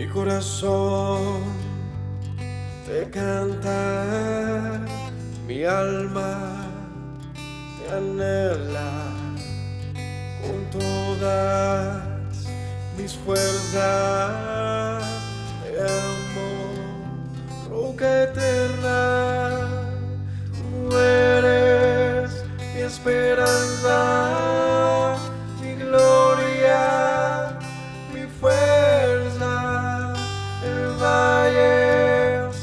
Mi corazón te canta, mi alma te anhela con todas mis fuerzas. Te amo, roca eterna, tú eres mi esperanza, mi gloria, mi fuerza. En valles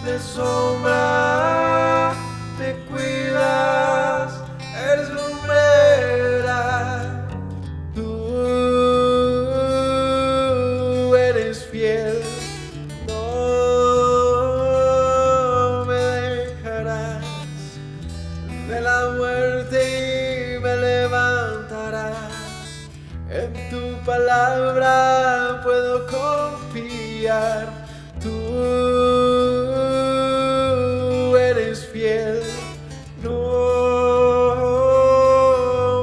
de sombra te cuidas, eres lumbrera. Tú eres fiel, no me dejarás. De la muerte y me levantarás. En tu palabra puedo confiar. Tú eres fiel, no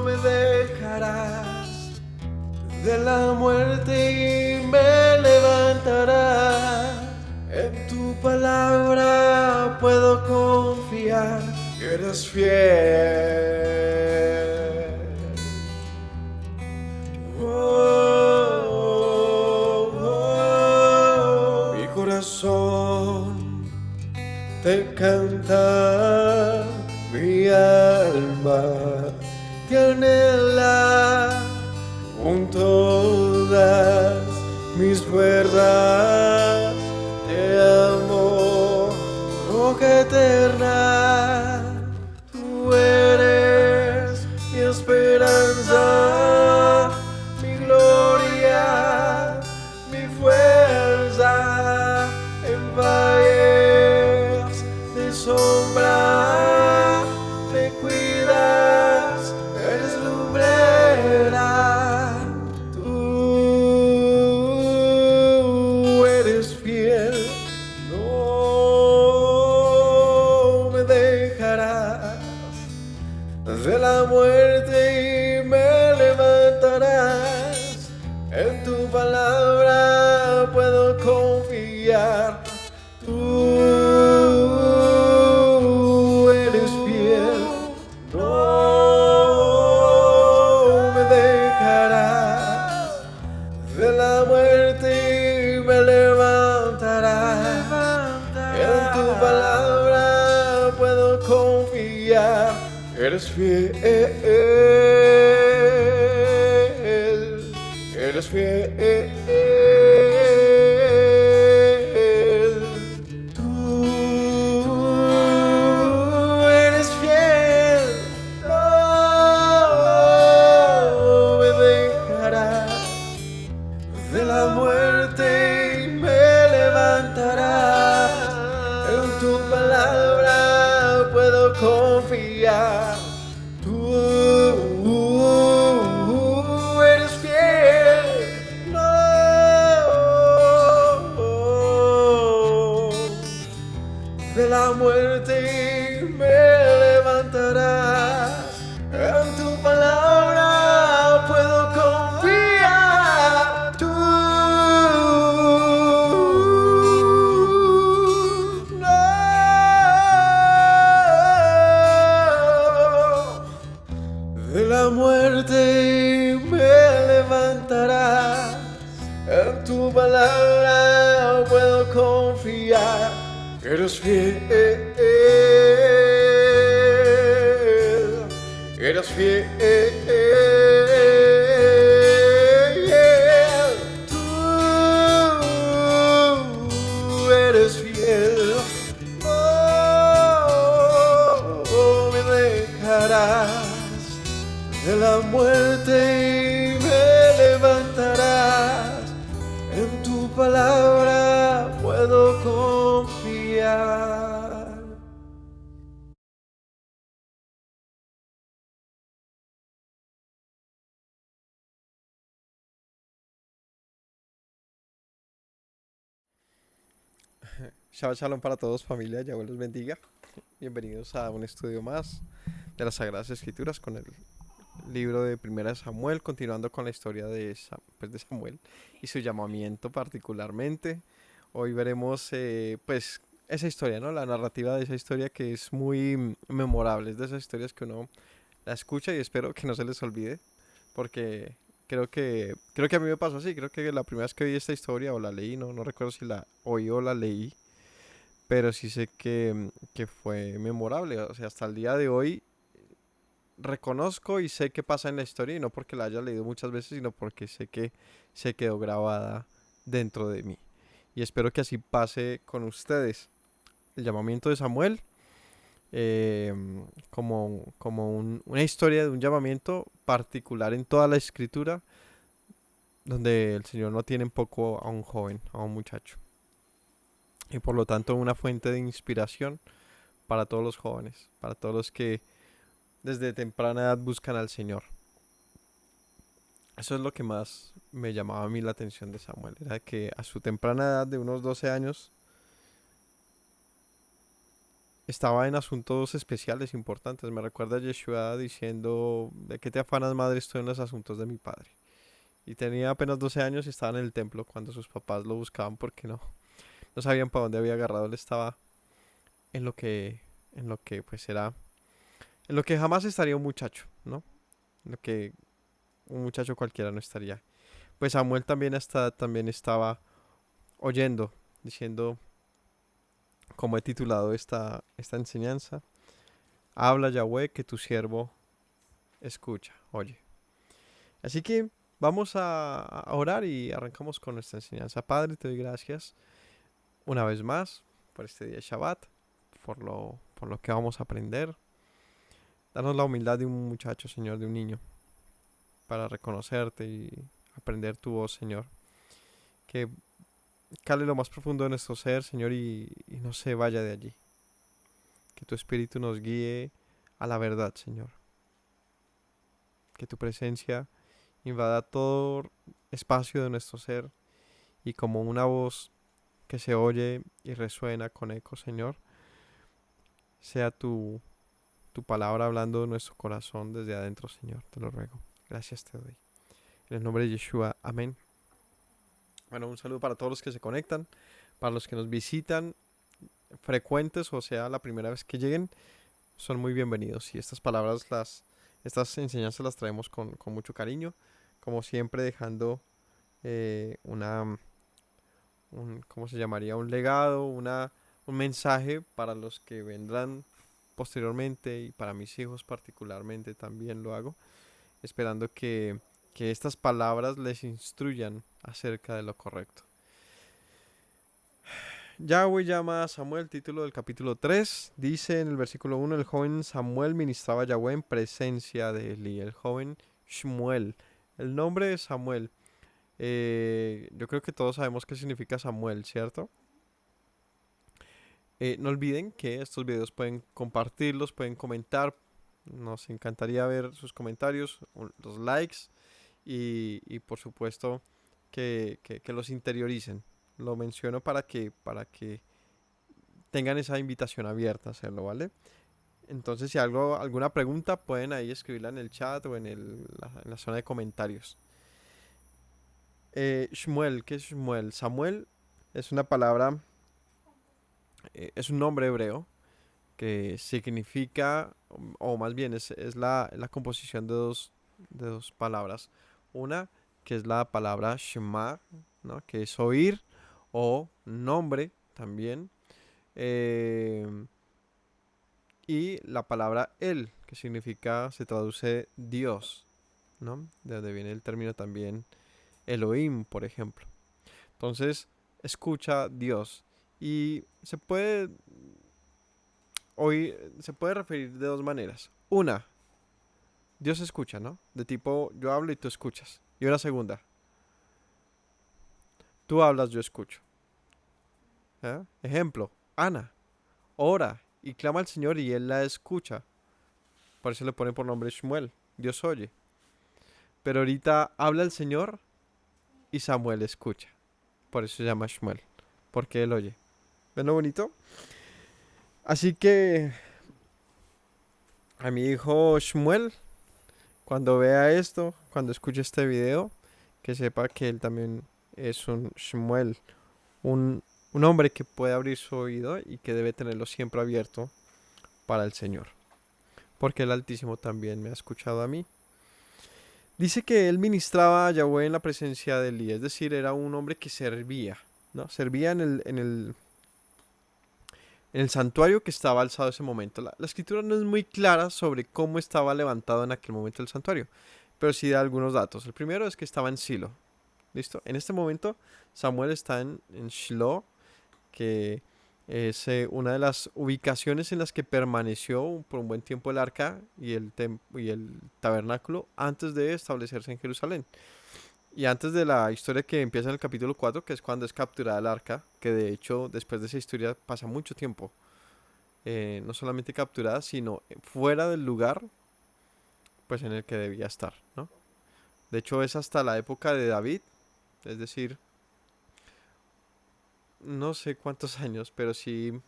me dejarás. De la muerte y me levantarás. En tu palabra puedo confiar. Eres fiel. Oh, oh, mi corazón te canta, mi alma te anhela con todas mis fuerzas. Te amo, roca eterna. Tú eres mi esperanza, mi gloria, mi fuerza. En valles de sombra te cuidas, eres lumbrera. Tú eres fiel, no me dejarás. De la muerte y me levantarás. En tu palabra puedo confiar. Tú eres fiel, no me dejarás. De la muerte y me levantarás. En tu palabra puedo confiar. Eres fiel, eres fiel. Tú eres fiel, no me dejarás. De la muerte y me levantarás. En tu palabra puedo confiar. Tú eres fiel, no. De la muerte me levantarás. En tu palabra puedo confiar. Tú no. De la muerte me levantarás. En tu palabra puedo confiar. Eres fiel, eres fiel. Tú eres fiel, no me dejarás. De la muerte me levantarás. En tu palabra puedo confiar. Shabbat Shalom para todos, familia. Yahweh los bendiga. Bienvenidos a un estudio más de las Sagradas Escrituras con el libro de Primera de Samuel, continuando con la historia de, de Samuel y su llamamiento particularmente. Hoy veremos pues esa historia, ¿no? La narrativa de esa historia que es muy memorable, es de esas historias que uno la escucha y espero que no se les olvide, porque creo que a mí me pasó así, creo que la primera vez que oí esta historia o la leí, no recuerdo si la oí o la leí, pero sí sé que fue memorable, o sea, hasta el día de hoy reconozco y sé qué pasa en la historia y no porque la haya leído muchas veces, sino porque sé que se quedó grabada dentro de mí. Y espero que así pase con ustedes. El llamamiento de Samuel, eh, una historia de un llamamiento particular en toda la escritura, donde el Señor no tiene en poco a un joven, a un muchacho. Y por lo tanto una fuente de inspiración para todos los jóvenes, para todos los que desde temprana edad buscan al Señor. Eso es lo que más me llamaba a mí la atención de Samuel, era que a su temprana edad de unos 12 años estaba en asuntos especiales importantes. Me recuerda a Yeshua diciendo, ¿de qué te afanas, madre? Estoy en los asuntos de mi padre. Y tenía apenas 12 años y estaba en el templo cuando sus papás lo buscaban porque no sabían para dónde había agarrado. Él estaba en lo que, en lo que pues era, en lo que jamás estaría un muchacho, ¿no? En lo que un muchacho cualquiera no estaría. Pues Samuel también estaba oyendo, diciendo, como he titulado esta enseñanza, habla Yahweh que tu siervo escucha, oye. Así que vamos a orar y arrancamos con nuestra enseñanza. Padre, te doy gracias una vez más por este día de Shabbat, por lo que vamos a aprender. Danos la humildad de un muchacho, Señor, de un niño, para reconocerte y aprender tu voz, Señor. Que cale lo más profundo de nuestro ser, Señor, y no se vaya de allí. Que tu Espíritu nos guíe a la verdad, Señor. Que tu presencia invada todo espacio de nuestro ser y como una voz que se oye y resuena con eco, Señor, sea tu palabra hablando de nuestro corazón desde adentro, Señor. Te lo ruego. Gracias te doy. En el nombre de Yeshua. Amén. Bueno, un saludo para todos los que se conectan, para los que nos visitan frecuentes, o sea, la primera vez que lleguen, son muy bienvenidos. Y estas enseñanzas las traemos con mucho cariño, como siempre dejando ¿cómo se llamaría? Un legado, un mensaje para los que vendrán posteriormente y para mis hijos particularmente también lo hago, esperando que estas palabras les instruyan acerca de lo correcto. Yahweh llama a Samuel, título del capítulo 3, dice en el versículo 1, el joven Samuel ministraba a Yahweh en presencia de Eli, el joven Shmuel. El nombre de Samuel, yo creo que todos sabemos qué significa Samuel, ¿cierto? No olviden que estos videos pueden compartirlos, pueden comentar. Nos encantaría ver sus comentarios, los likes y por supuesto que los interioricen. Lo menciono para que tengan esa invitación abierta a hacerlo, ¿vale? Entonces si alguna pregunta pueden ahí escribirla en el chat o en la zona de comentarios. Shmuel, ¿qué es Shmuel? Samuel es una palabra, es un nombre hebreo que significa, o más bien es la composición de dos palabras. Una que es la palabra Shema, ¿no? Que es oír, o nombre también. eh, y la palabra El, que significa, se traduce Dios, ¿no? De donde viene el término también Elohim, por ejemplo. Entonces, escucha Dios. Y se puede referir de dos maneras. Una, Dios escucha, ¿no? De tipo, yo hablo y tú escuchas. Y una segunda, tú hablas, yo escucho. ¿Eh? Ejemplo, Ana ora y clama al Señor y Él la escucha. Por eso le ponen por nombre Shmuel, Dios oye. Pero ahorita habla el Señor y Samuel escucha. Por eso se llama Shmuel, porque Él oye. ¿Ven lo bonito? Así que a mi hijo Shmuel Cuando vea esto, cuando escuche este video, que sepa que él también es un Shmuel, un, un hombre que puede abrir su oído y que debe tenerlo siempre abierto para el Señor, porque el Altísimo también me ha escuchado a mí. Dice que él ministraba a Yahweh en la presencia de Elí, es decir, era un hombre que servía, ¿no? Servía en el santuario que estaba alzado en ese momento. La escritura no es muy clara sobre cómo estaba levantado en aquel momento el santuario, pero sí da algunos datos. El primero es que estaba en Silo. ¿Listo? En este momento Samuel está en Shiloh, que es una de las ubicaciones en las que permaneció por un buen tiempo el arca y el tabernáculo antes de establecerse en Jerusalén. Y antes de la historia que empieza en el capítulo 4, que es cuando es capturada el arca, que de hecho después de esa historia pasa mucho tiempo, no solamente capturada, sino fuera del lugar pues en el que debía estar, ¿no? De hecho es hasta la época de David, es decir, no sé cuántos años, pero sí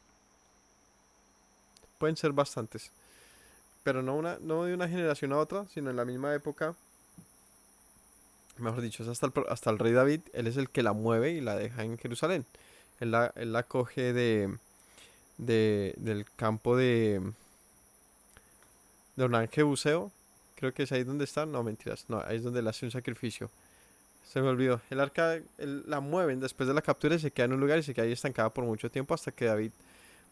pueden ser bastantes. Pero no de una generación a otra, sino en la misma época. Mejor dicho, es hasta el rey David. Él es el que la mueve y la deja en Jerusalén. Él la coge del campo de Ornan Jebuseo. Creo que es ahí donde está. No, mentiras. No, ahí es donde él hace un sacrificio. Se me olvidó. El arca la mueven después de la captura y se queda en un lugar y se queda ahí estancada por mucho tiempo hasta que David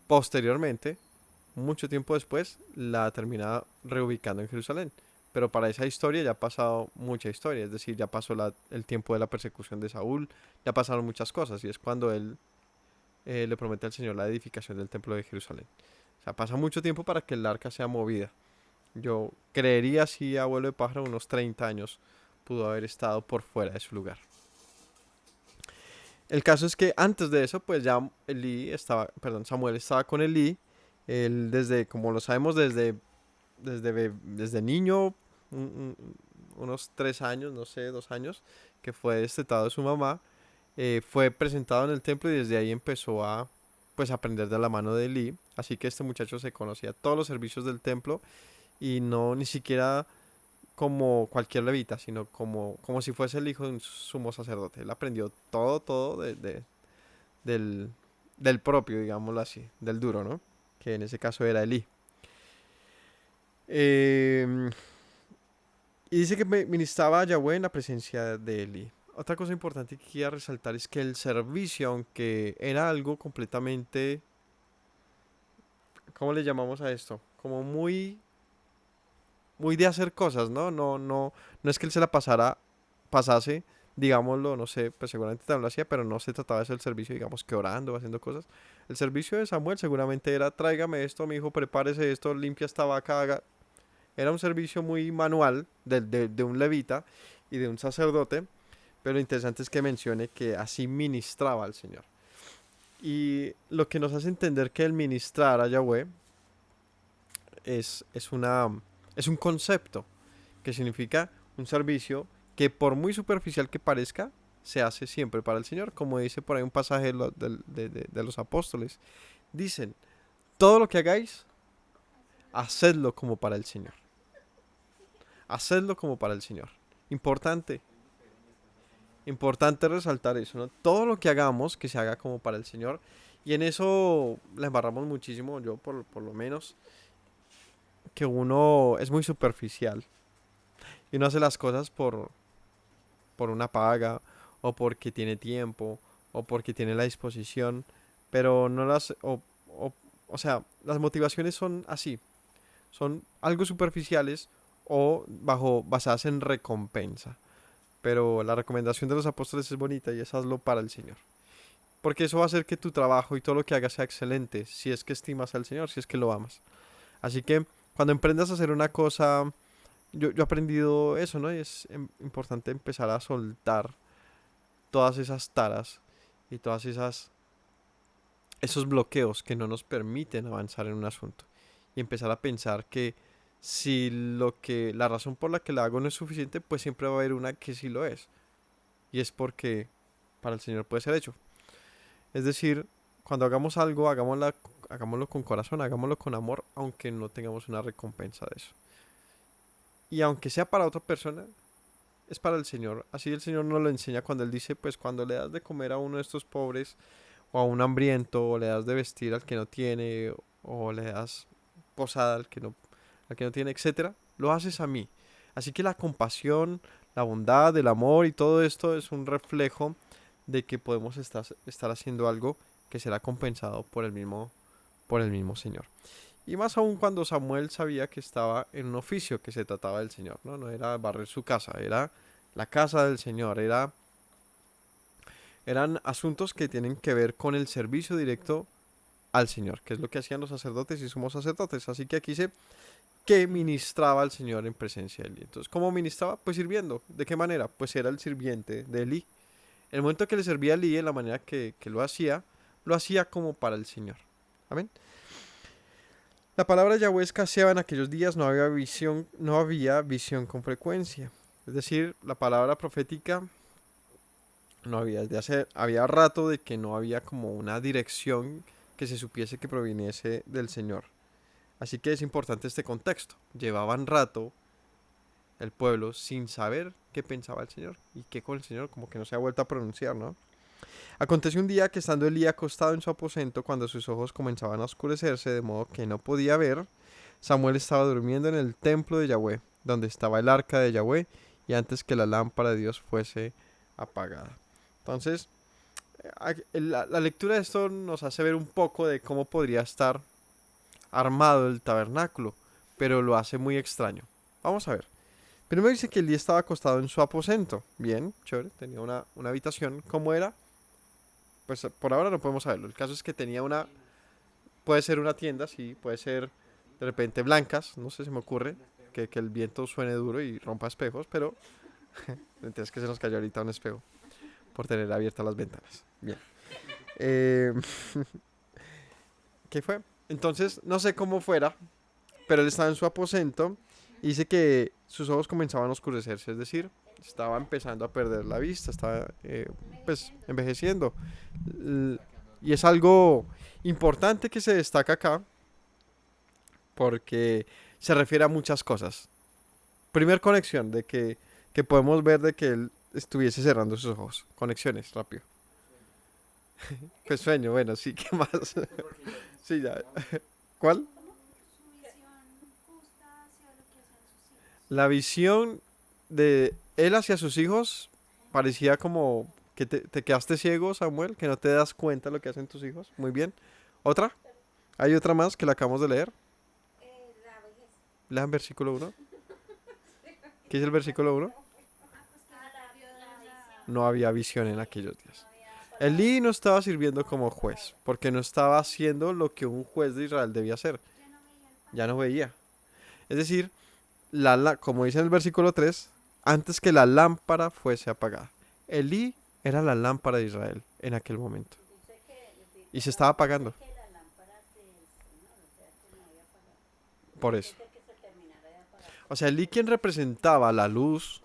posteriormente, mucho tiempo después, la termina reubicando en Jerusalén. Pero para esa historia ya ha pasado mucha historia, es decir, ya pasó el tiempo de la persecución de Saúl, ya pasaron muchas cosas y es cuando él le promete al Señor la edificación del templo de Jerusalén. O sea, pasa mucho tiempo para que el arca sea movida. Yo creería, si abuelo de pájaro, unos 30 años pudo haber estado por fuera de su lugar. El caso es que antes de eso, pues ya Samuel estaba con Elí. Él desde, como lo sabemos, desde niño, unos 3 años, no sé, 2 años, que fue destetado de su mamá, fue presentado en el templo y desde ahí empezó a, pues, aprender de la mano de Elí. Así que este muchacho se conocía todos los servicios del templo y no ni siquiera como cualquier levita, sino como si fuese el hijo de un sumo sacerdote. Él aprendió todo del, del propio, digámoslo así, del duro, ¿no? Que en ese caso era Elí. Eh, y dice que ministraba a Yahweh en la presencia de Elí. Otra cosa importante que quería resaltar es que el servicio, aunque era algo completamente, ¿cómo le llamamos a esto? Como muy de hacer cosas, ¿no? No es que él se la pasase, digámoslo, no sé, pues seguramente también lo hacía, pero no se trataba de hacer el servicio, digamos, que orando o haciendo cosas. El servicio de Samuel seguramente era, tráigame esto, mi hijo, prepárese esto, limpia esta vaca, haga. Era un servicio muy manual de un levita y de un sacerdote, pero lo interesante es que mencione que así ministraba al Señor. Y lo que nos hace entender que el ministrar a Yahweh es, es, una, es un concepto que significa un servicio que por muy superficial que parezca, se hace siempre para el Señor, como dice por ahí un pasaje de los apóstoles. Dicen, todo lo que hagáis, hacedlo como para el Señor. Hacedlo como para el Señor. Importante, importante resaltar eso, ¿no? Todo lo que hagamos, que se haga como para el Señor. Y en eso la embarramos muchísimo, yo por lo menos, que uno es muy superficial. Y uno hace las cosas por una paga, o porque tiene tiempo, o porque tiene la disposición, pero no las, o sea, las motivaciones son así, son algo superficiales o basadas en recompensa. Pero la recomendación de los apóstoles es bonita y es hazlo para el Señor. Porque eso va a hacer que tu trabajo y todo lo que hagas sea excelente, si es que estimas al Señor, si es que lo amas. Así que cuando emprendas a hacer una cosa, yo he aprendido eso, ¿no? Y es importante empezar a soltar todas esas taras y esos bloqueos que no nos permiten avanzar en un asunto. Y empezar a pensar que si la razón por la que la hago no es suficiente, pues siempre va a haber una que sí lo es. Y es porque para el Señor puede ser hecho. Es decir, cuando hagamos algo, hagámoslo con corazón, hagámoslo con amor, aunque no tengamos una recompensa de eso. y aunque sea para otra persona, es para el Señor. Así el Señor nos lo enseña cuando Él dice, pues cuando le das de comer a uno de estos pobres, o a un hambriento, o le das de vestir al que no tiene, o le das posada al que no tiene, etcétera, lo haces a mí. Así que la compasión, la bondad, el amor y todo esto es un reflejo de que podemos estar haciendo algo que será compensado por el mismo Señor. Y más aún cuando Samuel sabía que estaba en un oficio que se trataba del Señor, ¿no? No era barrer su casa, era la casa del Señor, eran asuntos que tienen que ver con el servicio directo al Señor, que es lo que hacían los sacerdotes y somos sacerdotes. Así que aquí dice que ministraba al Señor en presencia de Eli. Entonces, ¿cómo ministraba? Pues sirviendo. ¿De qué manera? Pues era el sirviente de Eli. El momento que le servía a Eli, en la manera que lo hacía como para el Señor. Amén. La palabra Yahweh escaseaba en aquellos días, no había visión con frecuencia. Es decir, la palabra profética no había, había rato de que no había como una dirección que se supiese que proviniese del Señor. Así que es importante este contexto. Llevaban rato el pueblo sin saber qué pensaba el Señor y qué con el Señor como que no se ha vuelto a pronunciar, ¿no? Aconteció un día que estando Elí acostado en su aposento, cuando sus ojos comenzaban a oscurecerse de modo que no podía ver, Samuel estaba durmiendo en el templo de Yahweh, donde estaba el arca de Yahweh, y antes que la lámpara de Dios fuese apagada. Entonces, la lectura de esto nos hace ver un poco de cómo podría estar armado el tabernáculo, pero lo hace muy extraño. Vamos a ver. Primero dice que Elí estaba acostado en su aposento. Bien, chévere, tenía una habitación. ¿Cómo era? Pues por ahora no podemos saberlo. El caso es que tenía puede ser una tienda, sí, puede ser de repente blancas, no sé, se me ocurre, que el viento suene duro y rompa espejos, pero es que se nos cayó ahorita un espejo por tener abiertas las ventanas. Bien. Eh, ¿Qué fue? Entonces, no sé cómo fuera, pero él estaba en su aposento y dice que sus ojos comenzaban a oscurecerse, es decir, estaba empezando a perder la vista, estaba pues envejeciendo. Y es algo importante que se destaca acá porque se refiere a muchas cosas. Primer conexión que podemos ver de que él estuviese cerrando sus ojos. Conexiones, rápido. Pues sueño, bueno, sí, ¿qué más? Sí, ya. ¿Cuál? La visión de él hacia sus hijos parecía como que te quedaste ciego, Samuel, que no te das cuenta de lo que hacen tus hijos. Muy bien. ¿Otra? Hay otra más que la acabamos de leer. Lean versículo 1. ¿Qué es el versículo 1? No había visión en aquellos días. Elí no estaba sirviendo como juez, porque no estaba haciendo lo que un juez de Israel debía hacer. Ya no veía. Es decir, como dice en el versículo 3, antes que la lámpara fuese apagada. Elí era la lámpara de Israel en aquel momento. Y se estaba apagando. Por eso. O sea, Elí quien representaba la luz,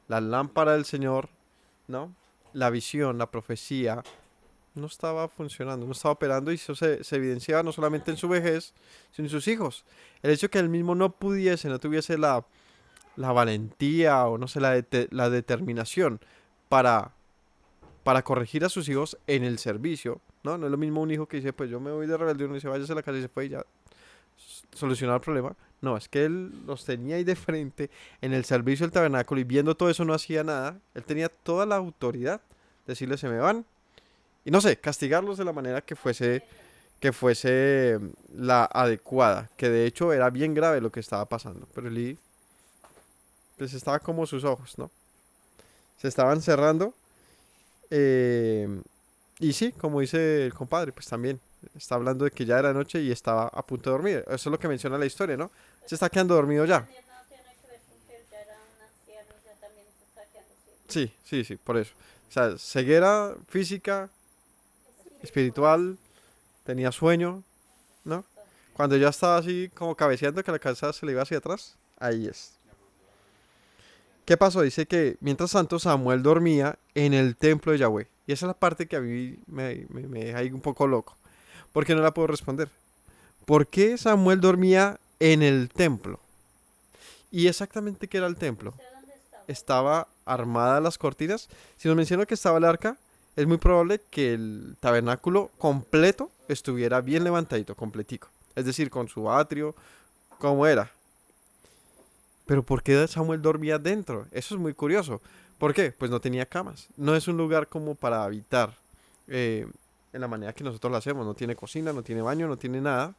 la lámpara del Señor, ¿no? La visión, la profecía, no estaba funcionando, no estaba operando y eso se evidenciaba no solamente en su vejez, sino en sus hijos. El hecho que él mismo no pudiese, no tuviese la valentía o no sé, la determinación para, para corregir a sus hijos en el servicio, ¿no? No es lo mismo un hijo que dice, pues yo me voy de rebelde, uno dice, váyase a la casa y se fue y ya solucionar el problema. No, es que él los tenía ahí de frente en el servicio del tabernáculo y viendo todo eso no hacía nada. Él tenía toda la autoridad de decirles se me van y no sé, castigarlos de la manera que fuese la adecuada, que de hecho era bien grave lo que estaba pasando, pero Eli pues estaba como sus ojos, ¿no? Se estaban cerrando eh, y sí, como dice el compadre, pues también está hablando de que ya era noche y estaba a punto de dormir. Eso es lo que menciona la historia, ¿no? Se está quedando dormido ya. Sí, sí, sí, por eso. O sea, ceguera física, espiritual, tenía sueño, ¿no? Cuando ya estaba así como cabeceando que la cabeza se le iba hacia atrás, ahí es. ¿Qué pasó? Dice que mientras tanto Samuel dormía en el templo de Yahweh. Y esa es la parte que a mí me deja ahí un poco loco. Porque no la puedo responder. ¿Por qué Samuel dormía en el templo? ¿Y exactamente qué era el templo? Estaba armada las cortinas. Si nos menciona que estaba el arca, es muy probable que el tabernáculo completo estuviera bien levantadito, completico. Es decir, con su atrio, como era. Pero ¿por qué Samuel dormía dentro? Eso es muy curioso. ¿Por qué? Pues no tenía camas. No es un lugar como para habitar eh, en la manera que nosotros lo hacemos. No tiene cocina, no tiene baño, no tiene nada.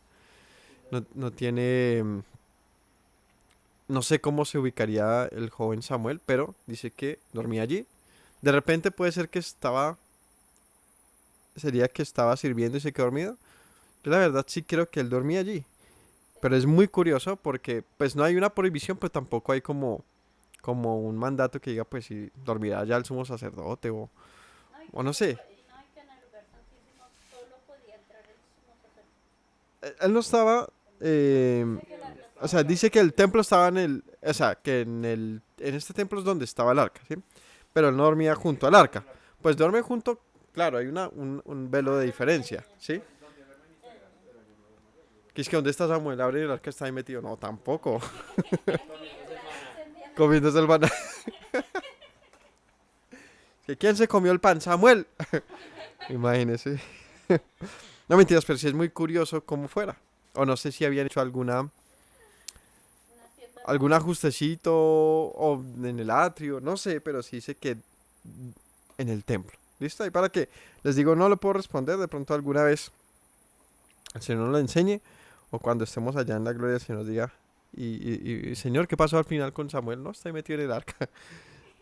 No tiene... No sé cómo se ubicaría el joven Samuel, pero dice que dormía allí. De repente puede ser que estaba... Sería que estaba sirviendo y se quedó dormido. Yo la verdad sí creo que él dormía allí. Pero es muy curioso porque pues no hay una prohibición, pero tampoco hay como un mandato que diga pues si dormirá ya el sumo sacerdote o no sé. Él no estaba, eh, o sea, dice que el templo estaba en el, o sea, que en este templo es donde estaba el arca, ¿sí? Pero él no dormía junto al arca. Pues duerme junto, claro, hay un velo de diferencia, ¿sí? Que es que ¿dónde está Samuel? Abre el arca está ahí metido. No, tampoco. Comiéndose el banano. ¿Quién se comió el pan? Samuel. Imagínese. No mentiras, pero sí es muy curioso cómo fuera. O no sé si habían hecho algún ajustecito o en el atrio, no sé, pero sí sé que en el templo. ¿Listo? Y para que les digo, no lo puedo responder, de pronto alguna vez el Señor nos lo enseñe o cuando estemos allá en la gloria el Señor nos diga, y Señor, ¿qué pasó al final con Samuel? No, está ahí metido en el arca.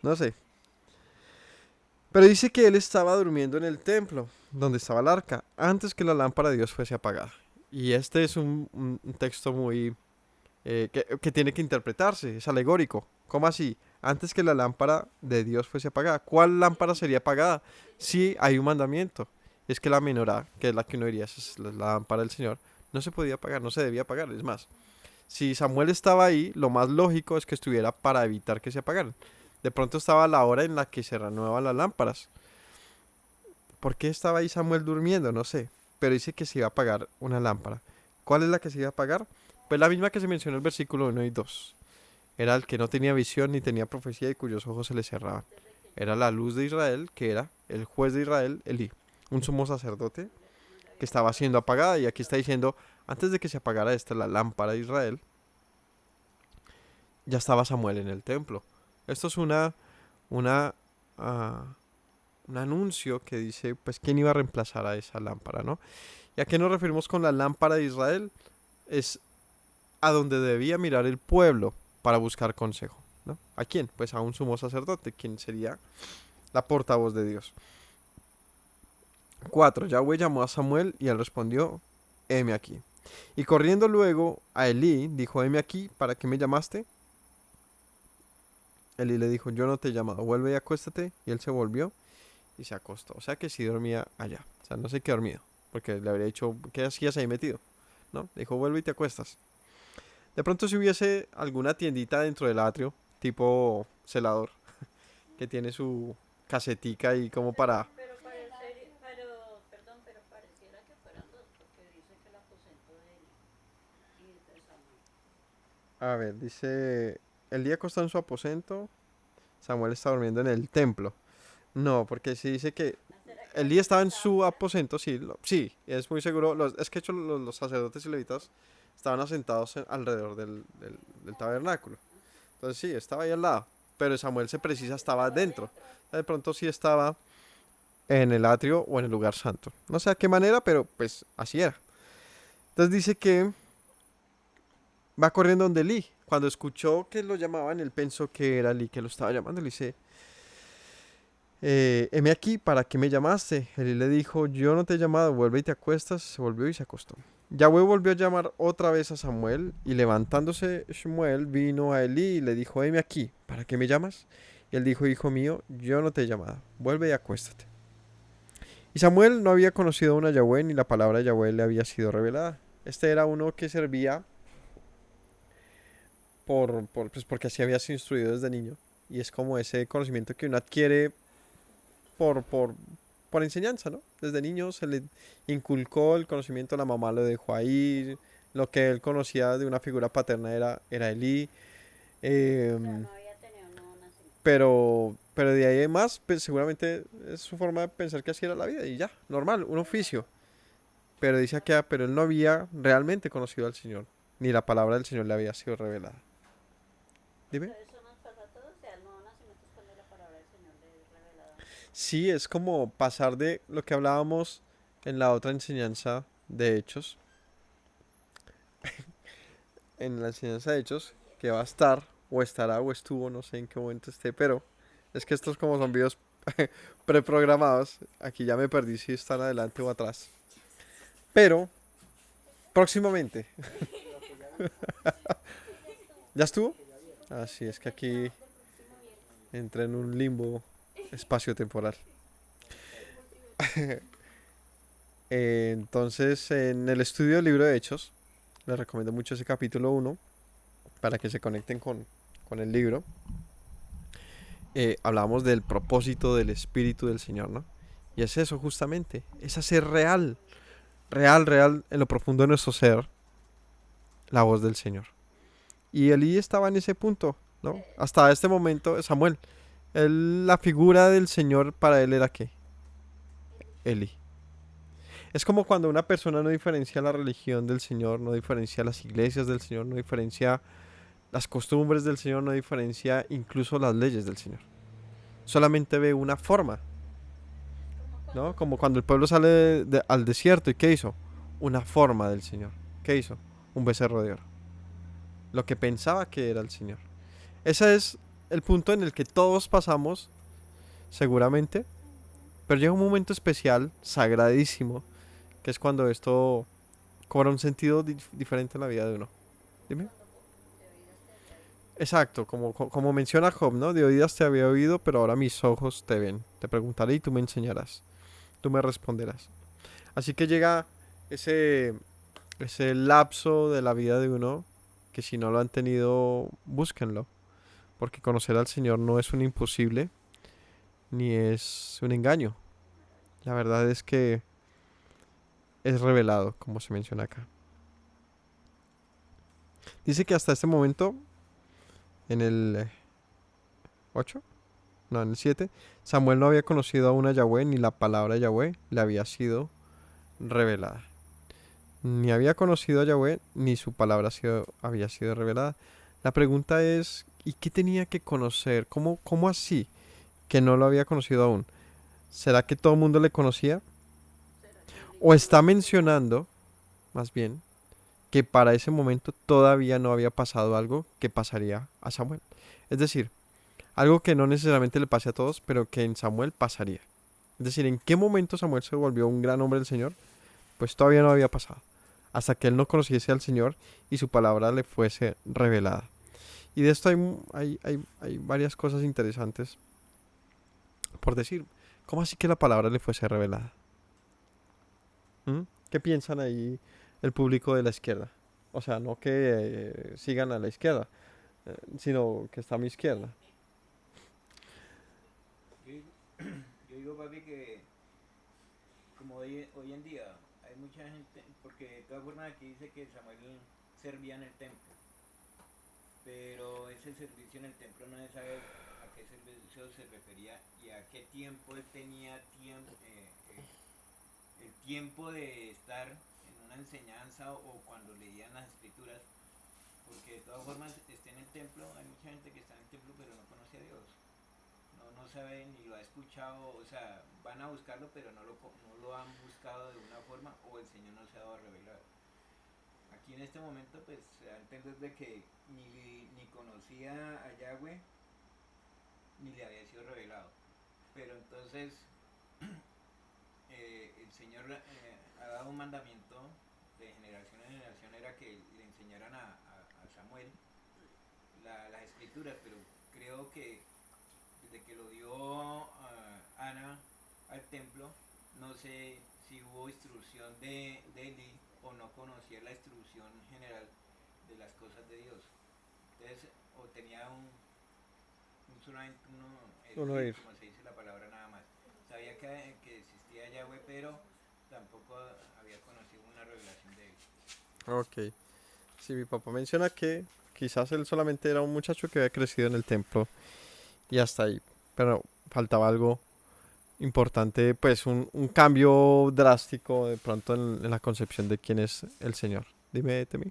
No sé. Pero dice que él estaba durmiendo en el templo, donde estaba el arca, antes que la lámpara de Dios fuese apagada. Y este es un texto muy que tiene que interpretarse, es alegórico. ¿Cómo así? Antes que la lámpara de Dios fuese apagada. ¿Cuál lámpara sería apagada? Si hay un mandamiento. Es que la menorá, que es la que uno diría, esa es la lámpara del Señor, no se podía apagar, no se debía apagar. Es más, si Samuel estaba ahí, lo más lógico es que estuviera para evitar que se apagaran. De pronto estaba la hora en la que se renuevan las lámparas. ¿Por qué estaba ahí Samuel durmiendo? No sé. Pero dice que se iba a apagar una lámpara. ¿Cuál es la que se iba a apagar? Pues la misma que se mencionó en el versículo 1 y 2. Era el que no tenía visión ni tenía profecía y cuyos ojos se le cerraban. Era la luz de Israel, que era el juez de Israel, Elí, un sumo sacerdote que estaba siendo apagada. Y aquí está diciendo, antes de que se apagara esta la lámpara de Israel, ya estaba Samuel en el templo. Esto es una, ah, un anuncio que dice, pues, quién iba a reemplazar a esa lámpara, ¿no? ¿Y a qué nos referimos con la lámpara de Israel? Es a donde debía mirar el pueblo para buscar consejo, ¿no? ¿A quién? Pues a un sumo sacerdote, quien sería la portavoz de Dios. 4. Yahweh llamó a Samuel y él respondió, heme aquí. Y corriendo luego a Elí, dijo, heme aquí, ¿para qué me llamaste? Elí le dijo, yo no te he llamado, vuelve y acuéstate. Y él se volvió y se acostó. O sea que sí dormía allá. O sea, no sé qué dormido, porque le habría dicho, ¿qué hacías ahí metido? ¿No? Le dijo, vuelve y te acuestas. De pronto si hubiese alguna tiendita dentro del atrio, tipo celador, que tiene su casetica ahí como para... A ver, dice, el día acostado en su aposento, Samuel está durmiendo en el templo. No, porque si dice que el día estaba en su aposento, sí, sí, es muy seguro. Es que hecho los sacerdotes y levitas estaban asentados alrededor del tabernáculo. Entonces sí, estaba ahí al lado. Pero Samuel se precisa, estaba dentro. De pronto sí estaba en el atrio o en el lugar santo. No sé a qué manera, pero pues así era. Entonces dice que va corriendo donde Lee. Cuando escuchó que lo llamaban, él pensó que era Lee que lo estaba llamando. Le dice, heme aquí, ¿para qué me llamaste? Elí le dijo, yo no te he llamado, vuelve y te acuestas. Se volvió y se acostó. Yahweh volvió a llamar otra vez a Samuel y levantándose Shmuel vino a Elí y le dijo, heme aquí, ¿para qué me llamas? Y él dijo, hijo mío, yo no te he llamado, vuelve y acuéstate. Y Samuel no había conocido aún a Yahweh ni la palabra de Yahweh le había sido revelada. Este era uno que servía pues porque así había sido instruido desde niño. Y es como ese conocimiento que uno adquiere por, por, por enseñanza, ¿no? Desde niño se le inculcó el conocimiento, la mamá lo dejó ahí. Lo que él conocía de una figura paterna era Elí. Em, pero de ahí en más, pues seguramente es su forma de pensar que así era la vida y ya, normal, un oficio. Pero dice acá, pero él no había realmente conocido al Señor, ni la palabra del Señor le había sido revelada. Dime. Sí, es como pasar de lo que hablábamos en la otra enseñanza de Hechos, en la enseñanza de Hechos, que va a estar, o estará, o estuvo, no sé en qué momento esté, pero es que estos como son videos preprogramados, aquí ya me perdí si están adelante o atrás. Pero, próximamente, ¿ya estuvo? Así es que aquí entré en un limbo espacio-temporal. Entonces, en el estudio del libro de Hechos, les recomiendo mucho ese capítulo 1 para que se conecten con el libro. Hablábamos del propósito del Espíritu del Señor, ¿no? Y es eso justamente, es hacer real, real, real, en lo profundo de nuestro ser, la voz del Señor. Y Elí estaba en ese punto, ¿no? Hasta este momento, Samuel, la figura del Señor para él era ¿qué? Eli. Es como cuando una persona no diferencia la religión del Señor, no diferencia las iglesias del Señor, no diferencia las costumbres del Señor, no diferencia incluso las leyes del Señor. Solamente ve una forma, ¿no? Como cuando el pueblo sale al desierto y ¿qué hizo? Una forma del Señor. ¿Qué hizo? Un becerro de oro. Lo que pensaba que era el Señor. Ese es el punto en el que todos pasamos, seguramente, pero llega un momento especial, sagradísimo, que es cuando esto cobra un sentido diferente en la vida de uno. Dime. Exacto, como menciona Job, ¿no? De oídas te había oído, pero ahora mis ojos te ven. Te preguntaré y tú me enseñarás. Tú me responderás. Así que llega ese, ese lapso de la vida de uno que si no lo han tenido, búsquenlo. Porque conocer al Señor no es un imposible ni es un engaño. La verdad es que es revelado, como se menciona acá. Dice que hasta este momento, en el 8, no, en el 7, Samuel no había conocido aún a Yahweh, ni la palabra de Yahweh le había sido revelada. Ni había conocido a Yahweh, ni su palabra había sido revelada. La pregunta es, ¿y qué tenía que conocer? ¿Cómo así que no lo había conocido aún? ¿Será que todo el mundo le conocía? ¿O está mencionando, más bien, que para ese momento todavía no había pasado algo que pasaría a Samuel? Es decir, algo que no necesariamente le pase a todos, pero que en Samuel pasaría. Es decir, ¿en qué momento Samuel se volvió un gran hombre del Señor? Pues todavía no había pasado. Hasta que él no conociese al Señor y su palabra le fuese revelada. Y de esto hay varias cosas interesantes por decir. ¿Cómo así que la palabra le fuese revelada? ¿Mm? ¿Qué piensan ahí el público de la izquierda? O sea, no que sigan a la izquierda, sino que está a mi izquierda. Yo digo, yo digo, papi, que como hoy en día hay mucha gente, porque de todas formas aquí dice que Samuel servía en el templo, pero ese servicio en el templo no se sabe a qué servicio se refería y a qué tiempo él tenía el tiempo de estar en una enseñanza o cuando leían las escrituras, porque de todas formas esté en el templo, hay mucha gente que está en el templo pero no conoce a Dios, no sabe ni lo ha escuchado, o sea, van a buscarlo pero no lo han buscado de una forma o el Señor no se ha dado a revelar. Aquí en este momento pues se da a entender de que ni conocía a Yahweh ni le había sido revelado. Pero entonces el Señor ha dado un mandamiento de generación en generación, era que le enseñaran a Samuel las escrituras, pero creo que desde que lo dio Ana al templo, no sé si hubo instrucción de Eli o no conocía la instrucción general de las cosas de Dios. Entonces, o tenía solamente Uno ir, ir. como se dice la palabra nada más. Sabía que existía Yahweh, pero tampoco había conocido una revelación de él. Ok. Sí, mi papá menciona que quizás él solamente era un muchacho que había crecido en el templo y hasta ahí. Pero faltaba algo importante, pues un cambio drástico de pronto en la concepción de quién es el Señor. Dime, Temi. Yo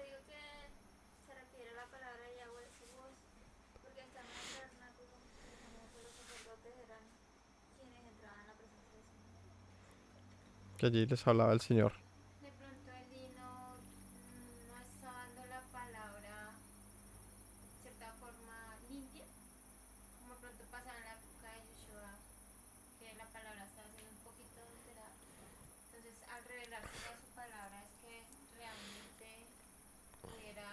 digo que se refiere a la palabra de Yahweh, su voz, porque están en el tabernáculo y como que los sacerdotes eran quienes entraban en la presencia del Señor. Que allí les hablaba el Señor. De pronto Eli no está dando la palabra de cierta forma limpia, como pronto pasaba en la época de Yeshua, que la palabra estaba siendo un poquito adulterada. Entonces, al revelarse ya su palabra, es que realmente pudiera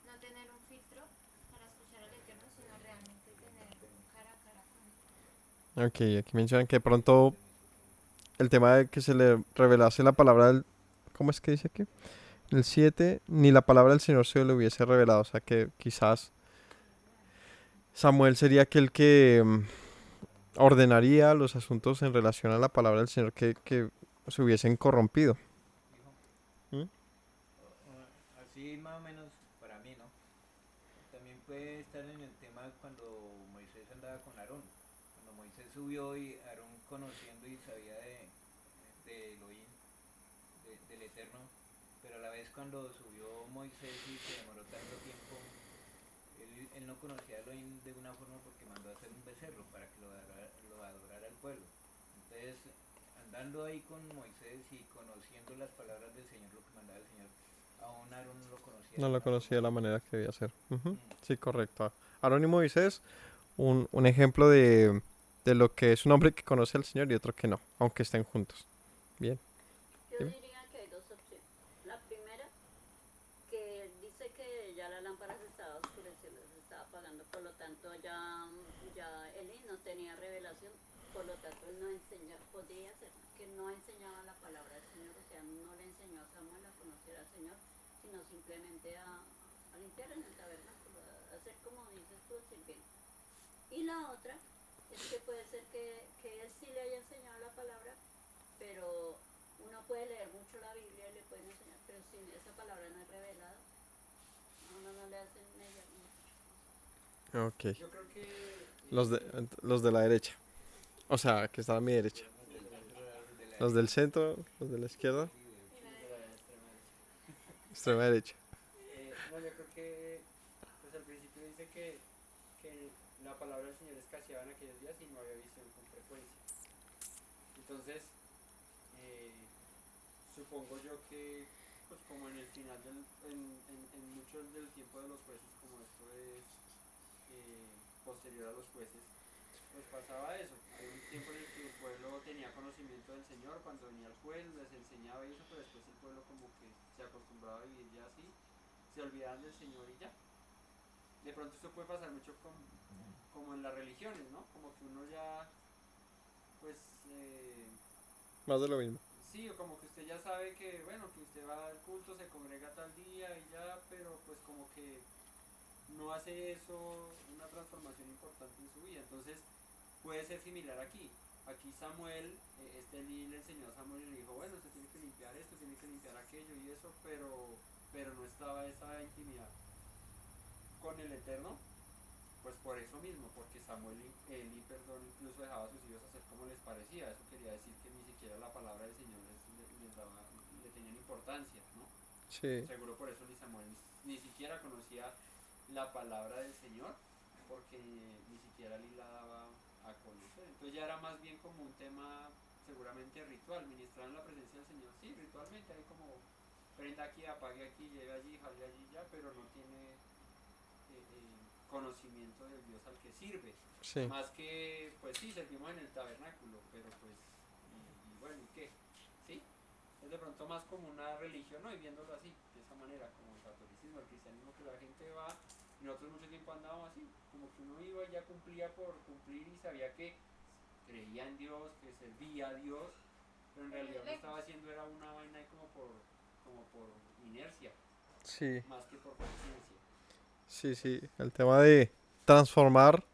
no tener un filtro para escuchar al Eterno, sino realmente tener un cara a cara con él. Ok, aquí mencionan que de pronto el tema de que se le revelase la palabra del... ¿Cómo es que dice aquí? El 7 ni la palabra del Señor se le hubiese revelado. O sea que quizás Samuel sería aquel que ordenaría los asuntos en relación a la palabra del Señor que se hubiesen corrompido. Hijo, ¿Mm? así más o menos para mí, ¿no? También puede estar en el tema cuando Moisés andaba con Aarón. Cuando Moisés subió y Aarón conociendo y sabía de Elohim, del Eterno, pero a la vez cuando subió Moisés y se demoró tanto tiempo, él no conocía a Elohim de una forma porque mandó a hacer un becerro para que lo adorara el pueblo. Entonces, andando ahí con Moisés y conociendo las palabras del Señor, lo que mandaba el Señor, aún Aarón no lo conocía No de lo una conocía forma de la limpia. manera que debía ser. Ujú. Mm. Sí, correcto. Aarón y Moisés, un ejemplo de lo que es un hombre que conoce al Señor y otro que no, aunque estén juntos. Bien. Yo Dime. diría que hay dos opciones. La primera, que dice que ya la lámpara se estaba oscureciendo, se estaba apagando, por lo tanto ya Eli no tenía revelación, por lo tanto él no enseñaba, podría ser que no enseñaba la palabra del Señor, o sea, no le enseñó a Samuel a conocer al Señor, sino simplemente a limpiar en el tabernáculo, a hacer como dices tú, sirviendo. Y la otra es que puede ser que él sí le haya enseñado la palabra, pero uno puede leer mucho la Biblia y le pueden enseñar, pero si esa palabra no es revelada, a uno no le hacen media mucho. Ok. Yo creo que Los de la derecha. O sea, que están a mi derecha. los de la De la Los del centro, los de la izquierda, sí, Y la de de la extrema derecha. extrema derecha. No, yo creo que pues al principio dice que la palabra del Señor escaseaba en aquellos días y no había visión con frecuencia. Entonces, eh, supongo yo que pues como en el final en mucho del tiempo de los jueces, como esto es posterior a los jueces, pues pasaba eso. Había un tiempo en el que el pueblo tenía conocimiento del Señor, cuando venía el juez les enseñaba y eso, pero después el pueblo como que se acostumbraba a vivir ya así, se olvidaban del Señor y ya. De pronto esto puede pasar mucho como en las religiones, ¿no? Como que uno ya, pues, Más de lo mismo. sí, o como que usted ya sabe que, bueno, que usted va al culto, se congrega tal día y ya, pero pues como que no hace eso una transformación importante en su vida. Entonces, puede ser similar aquí. Aquí Samuel, Eli le enseñó a Samuel y le dijo, bueno, usted tiene que limpiar esto, tiene que limpiar aquello y eso, pero no estaba esa intimidad con el Eterno, pues por eso mismo, porque Samuel Eli, perdón, incluso dejaba a sus hijos hacer como les parecía. Eso quería decir que ni siquiera la palabra del Señor les daba, le tenían importancia, ¿no? Sí. Seguro por eso ni Samuel ni siquiera conocía la palabra del Señor, porque ni siquiera ni la daba a conocer. Entonces ya era más bien como un tema seguramente ritual, ministrar en la presencia del Señor. Sí, ritualmente hay como prenda aquí, apague aquí, lleve allí, jale allí ya, pero no tiene conocimiento del Dios al que sirve. Sí. Más que, pues sí, servimos en el tabernáculo, pero pues, y bueno, ¿y qué? ¿Sí? Es de pronto más como una religión, ¿no? Y viéndolo así, de esa manera, como el catolicismo, el cristianismo, que la gente va, y nosotros mucho tiempo andábamos así, como que uno iba y ya cumplía por cumplir y sabía que creía en Dios, que servía a Dios, pero en realidad lo estaba haciendo era una vaina ahí como por inercia, Sí. más que por conciencia. Sí, sí. El tema de transformar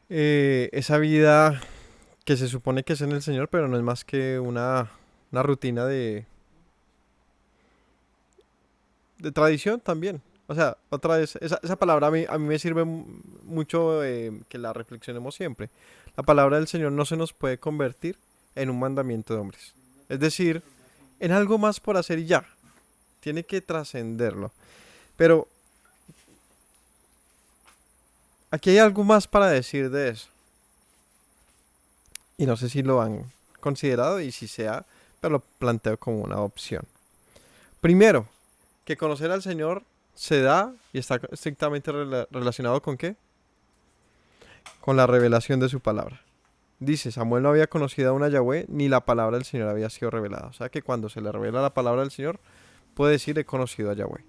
esa vida que se supone que es en el Señor, pero no es más que una rutina de tradición también. O sea, otra vez, esa palabra a mí me sirve mucho que la reflexionemos siempre. La palabra del Señor no se nos puede convertir en un mandamiento de hombres. Es decir, en algo más por hacer y ya. Tiene que trascenderlo. Pero aquí hay algo más para decir de eso. Y no sé si lo han considerado y si sea, pero lo planteo como una opción. Primero, que conocer al Señor se da y está estrictamente relacionado ¿con qué? Con la revelación de su palabra. Dice, Samuel no había conocido a una Yahweh, ni la palabra del Señor había sido revelada. O sea que cuando se le revela la palabra del Señor, puede decir, he conocido a Yahweh.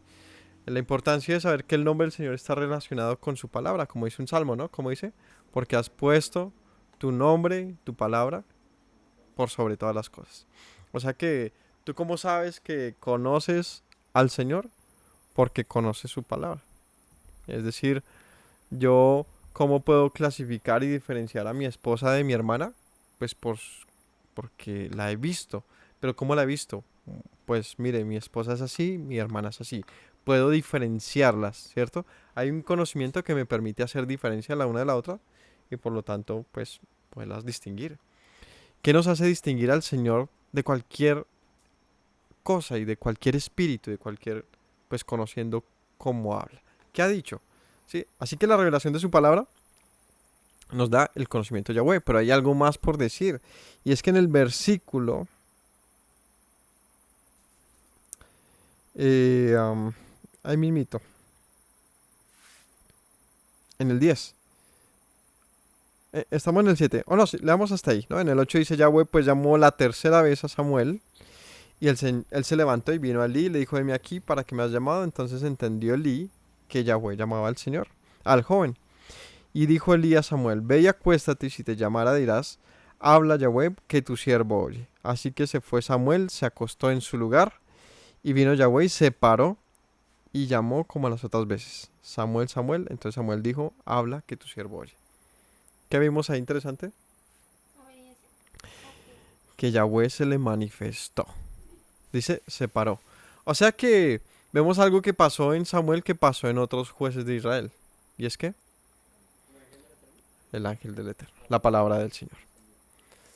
La importancia de saber que el nombre del Señor está relacionado con su palabra, como dice un salmo, ¿no? Como dice, porque has puesto tu nombre, tu palabra, por sobre todas las cosas. O sea que, ¿tú cómo sabes que conoces al Señor? Porque conoces su palabra. Es decir, yo, ¿cómo puedo clasificar y diferenciar a mi esposa de mi hermana? Pues porque la he visto. ¿Pero cómo la he visto? Pues mire, mi esposa es así, mi hermana es así. Puedo diferenciarlas, ¿cierto? Hay un conocimiento que me permite hacer diferencia la una de la otra y por lo tanto, pues, poderlas distinguir. ¿Qué nos hace distinguir al Señor de cualquier cosa y de cualquier espíritu, de cualquier, pues, conociendo cómo habla? ¿Qué ha dicho? ¿Sí? Así que la revelación de su palabra nos da el conocimiento de Yahweh, pero hay algo más por decir. Y es que en el versículo, ahí mismito, en el 10, estamos en el 7, no, sí, leamos hasta ahí, ¿no? En el 8 dice, Yahweh pues llamó la tercera vez a Samuel, y él se levantó y vino a Elí y le dijo, heme aquí, ¿para qué me has llamado? Entonces entendió Elí que Yahweh llamaba al Señor, al joven. Y dijo Elí a Samuel, ve y acuéstate, y si te llamara dirás, habla Yahweh, que tu siervo oye. Así que se fue Samuel, se acostó en su lugar, y vino Yahweh y se paró, y llamó como las otras veces. Samuel, Samuel. Entonces Samuel dijo, habla, que tu siervo oye. ¿Qué vimos ahí interesante? Obedece. Ok. Que Yahweh se le manifestó. Dice, se paró. O sea que vemos algo que pasó en Samuel que pasó en otros jueces de Israel. ¿Y es que? El ángel del Eterno, la palabra del Señor.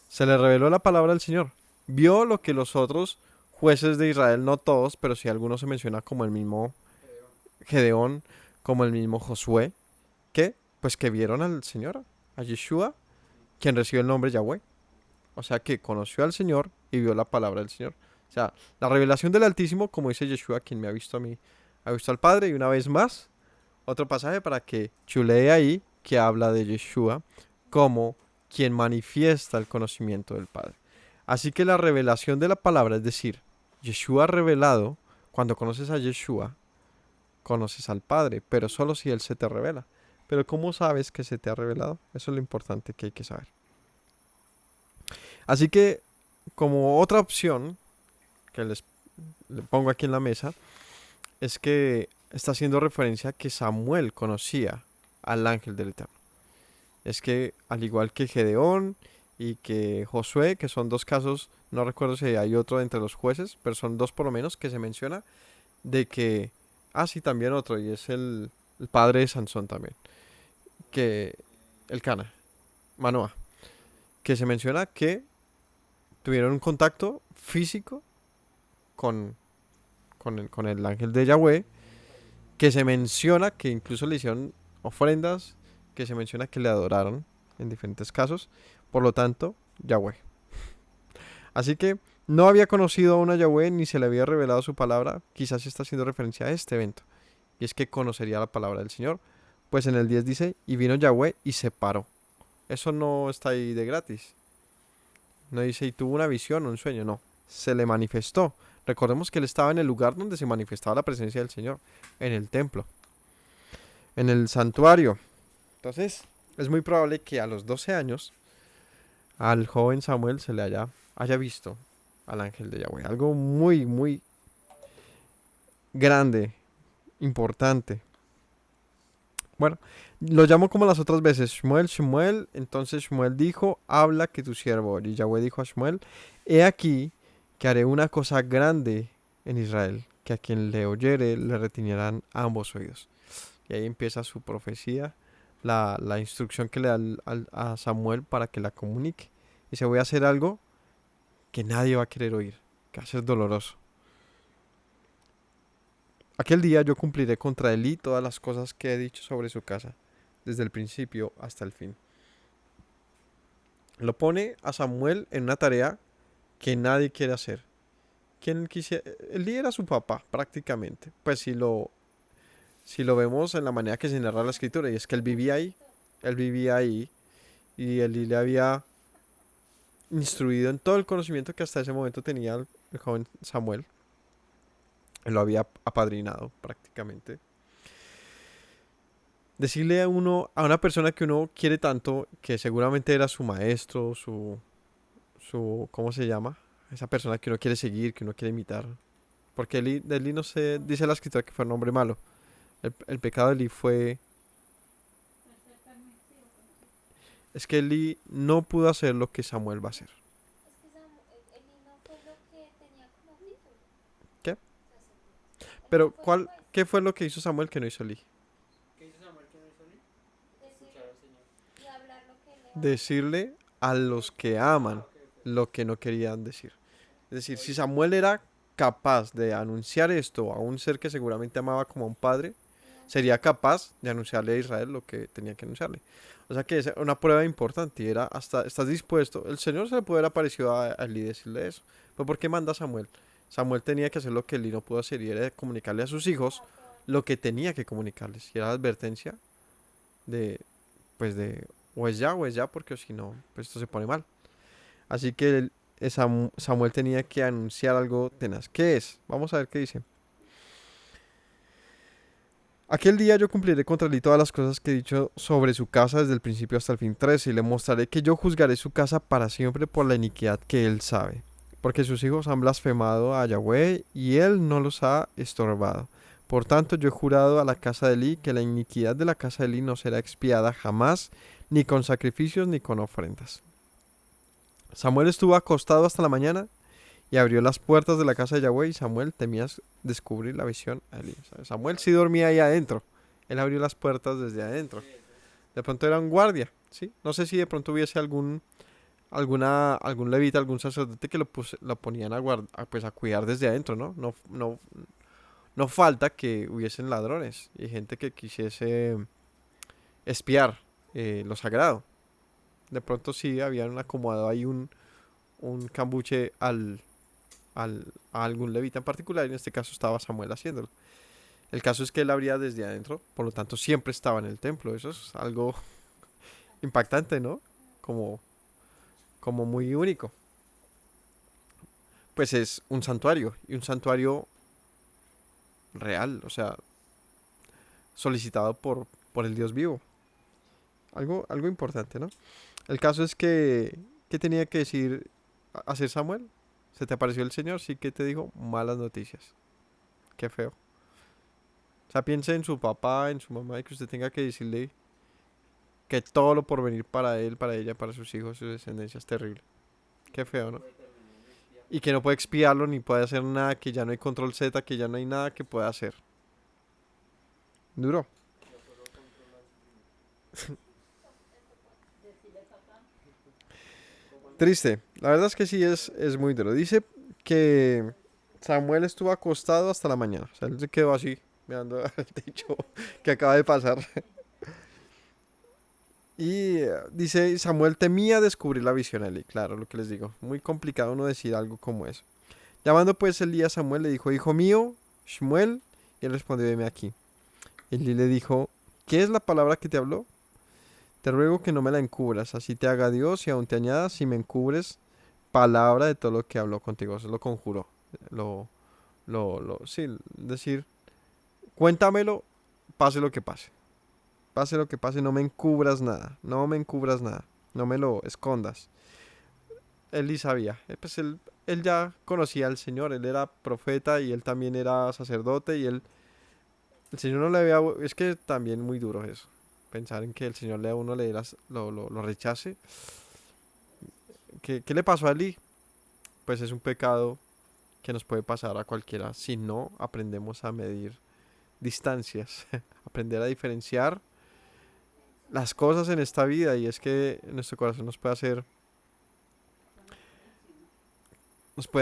Se le reveló la palabra del Señor. Vio lo que los otros jueces de Israel, no todos, pero sí algunos se menciona como el mismo Gedeón, como el mismo Josué, que pues que vieron al Señor, a Yeshua, quien recibió el nombre Yahweh. O sea que conoció al Señor y vio la palabra del Señor. O sea, la revelación del Altísimo, como dice Yeshua, quien me ha visto a mí, ha visto al Padre. Y una vez más, otro pasaje para que chulee ahí, que habla de Yeshua como quien manifiesta el conocimiento del Padre. Así que la revelación de la palabra, es decir, Yeshua revelado, cuando conoces a Yeshua, conoces al Padre, pero solo si Él se te revela. Pero ¿cómo sabes que se te ha revelado? Eso es lo importante que hay que saber. Así que, como otra opción que le pongo aquí en la mesa, es que está haciendo referencia a que Samuel conocía al ángel del Eterno. Es que, al igual que Gedeón y que Josué, que son dos casos, no recuerdo si hay otro entre los jueces, pero son dos por lo menos que se menciona, de que, sí, también otro, y es el padre de Sansón también, que el Cana, Manoah, que se menciona que tuvieron un contacto físico con el ángel de Yahweh, que se menciona que incluso le hicieron ofrendas, que se menciona que le adoraron en diferentes casos, por lo tanto, Yahweh. Así que no había conocido a una Yahweh ni se le había revelado su palabra, quizás está haciendo referencia a este evento, y es que conocería la palabra del Señor, pues en el 10 dice, y vino Yahweh y se paró. Eso no está ahí de gratis. No dice, y tuvo una visión o un sueño, no. Se le manifestó. Recordemos que él estaba en el lugar donde se manifestaba la presencia del Señor, en el templo, en el santuario. Entonces, es muy probable que a los 12 años, al joven Samuel se le haya visto al ángel de Yahweh. Algo muy, muy grande, importante. Bueno, lo llamo como las otras veces, Shmuel, Shmuel. Entonces Shmuel dijo, habla, que tu siervo oye. Y Yahweh dijo a Shmuel, he aquí que haré una cosa grande en Israel, que a quien le oyere le retiñerán ambos oídos. Y ahí empieza su profecía, la instrucción que le da a Samuel para que la comunique. Dice, voy a hacer algo que nadie va a querer oír, que va a ser doloroso. Aquel día yo cumpliré contra Elí todas las cosas que he dicho sobre su casa, desde el principio hasta el fin. Lo pone a Samuel en una tarea que nadie quiere hacer. Elí era su papá, prácticamente. Pues si lo vemos en la manera que se narra la escritura, y es que él vivía ahí, y Elí le había instruido en todo el conocimiento que hasta ese momento tenía el joven Samuel. Él lo había apadrinado prácticamente. Decirle a una persona que uno quiere tanto, que seguramente era su maestro, ¿cómo se llama? Esa persona que uno quiere seguir, que uno quiere imitar. Porque de Eli no se dice la escritura que fue un hombre malo. El pecado de Eli fue, es que Eli no pudo hacer lo que Samuel va a hacer. Es que Eli no fue lo que tenía como título. ¿Qué? Él Pero no fue juez. ¿qué fue lo que hizo Samuel que no hizo Eli? ¿Qué hizo Samuel que no hizo Eli? Escuchar al Señor. Y hablar lo que le va Decirle a los que aman lo que no querían decir. Es decir, si Samuel era capaz de anunciar esto a un ser que seguramente amaba como a un padre, sería capaz de anunciarle a Israel lo que tenía que anunciarle. O sea que es una prueba importante y era hasta, ¿estás dispuesto? El Señor se le puede haber aparecido a Eli y decirle eso. ¿Pero por qué manda a Samuel? Samuel tenía que hacer lo que Eli no pudo hacer y era comunicarle a sus hijos lo que tenía que comunicarles. Y era la advertencia de, pues o es ya, porque si no, pues esto se pone mal. Así que Samuel tenía que anunciar algo tenaz. ¿Qué es? Vamos a ver qué dice. Aquel día yo cumpliré contra él todas las cosas que he dicho sobre su casa desde el principio hasta el fin 13 y le mostraré que yo juzgaré su casa para siempre por la iniquidad que él sabe. Porque sus hijos han blasfemado a Yahweh y él no los ha estorbado. Por tanto yo he jurado a la casa de Eli que la iniquidad de la casa de Eli no será expiada jamás, ni con sacrificios ni con ofrendas. Samuel estuvo acostado hasta la mañana y abrió las puertas de la casa de Yahweh y Samuel temía descubrir la visión a Eli. O sea, Samuel sí dormía ahí adentro. Él abrió las puertas desde adentro. De pronto era un guardia, ¿sí? No sé si de pronto hubiese algún levita, algún sacerdote que lo ponían pues a cuidar desde adentro, ¿no? No falta que hubiesen ladrones y gente que quisiese espiar lo sagrado. De pronto sí habían acomodado ahí un cambuche a algún levita en particular, y en este caso estaba Samuel haciéndolo. El caso es que él abría desde adentro, por lo tanto siempre estaba en el templo. Eso es algo impactante, ¿no? Como muy único. Pues es un santuario, y un santuario real, o sea, solicitado por el Dios vivo. Algo importante, ¿no? El caso es que, ¿qué tenía que hacer Samuel? ¿Se te apareció el Señor? Sí, que te dijo malas noticias. Qué feo. O sea, piense en su papá, en su mamá, y que usted tenga que decirle que todo lo por venir para él, para ella, para sus hijos, su descendencia es terrible. Qué feo, ¿no? Y que no puede expiarlo ni puede hacer nada, que ya no hay control Z, que ya no hay nada que pueda hacer. Duro. Triste. La verdad es que sí es muy duro. Dice que Samuel estuvo acostado hasta la mañana. O sea, él se quedó así, mirando al techo que acaba de pasar. Y dice, Samuel temía descubrir la visión a Eli. Claro, lo que les digo. Muy complicado uno decir algo como eso. Llamando pues Elí a Samuel, le dijo, hijo mío, Shmuel. Y él respondió, veme aquí. Elí le dijo, ¿qué es la palabra que te habló? Te ruego que no me la encubras, así te haga Dios y aún te añada si me encubres palabra de todo lo que habló contigo. Eso lo conjuró. Sí, decir, cuéntamelo, pase lo que pase. Pase lo que pase, no me encubras nada. No me encubras nada. No me lo escondas. Él sabía. Pues él ya conocía al Señor. Él era profeta y él también era sacerdote. El Señor no le había. Es que también muy duro eso. Pensar en que el Señor a uno lo rechace. ¿Qué le pasó a Eli? Pues es un pecado que nos puede pasar a cualquiera si no aprendemos a medir distancias, aprender a diferenciar las cosas en esta vida. Y es que nuestro corazón nos puede